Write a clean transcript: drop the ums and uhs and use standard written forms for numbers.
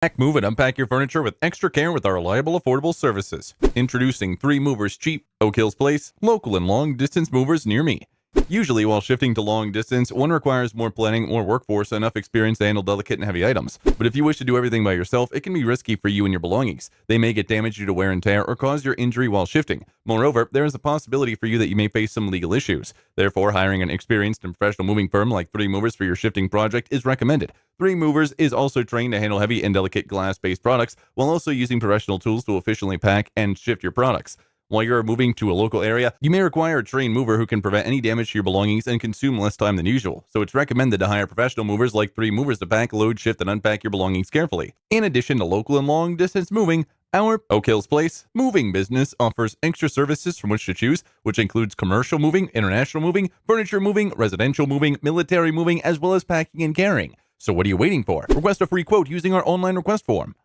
Pack, move, and unpack your furniture with extra care with our reliable, affordable services. Introducing 3 Movers Cheap, Oak Hills Place, local and long-distance movers near me. Usually, while shifting to long distance, one requires more planning, more workforce, and enough experience to handle delicate and heavy items. But if you wish to do everything by yourself, it can be risky for you and your belongings. They may get damaged due to wear and tear or cause your injury while shifting. Moreover, there is a possibility for you that you may face some legal issues. Therefore, hiring an experienced and professional moving firm like 3 Movers for your shifting project is recommended. 3 Movers is also trained to handle heavy and delicate glass-based products while also using professional tools to efficiently pack and shift your products. While you're moving to a local area, you may require a trained mover who can prevent any damage to your belongings and consume less time than usual, so it's recommended to hire professional movers like 3 Movers to pack, load, shift, and unpack your belongings carefully. In addition to local and long-distance moving, our Oak Hills Place moving business offers extra services from which to choose, which includes commercial moving, international moving, furniture moving, residential moving, military moving, as well as packing and carrying. So what are you waiting for? Request a free quote using our online request form.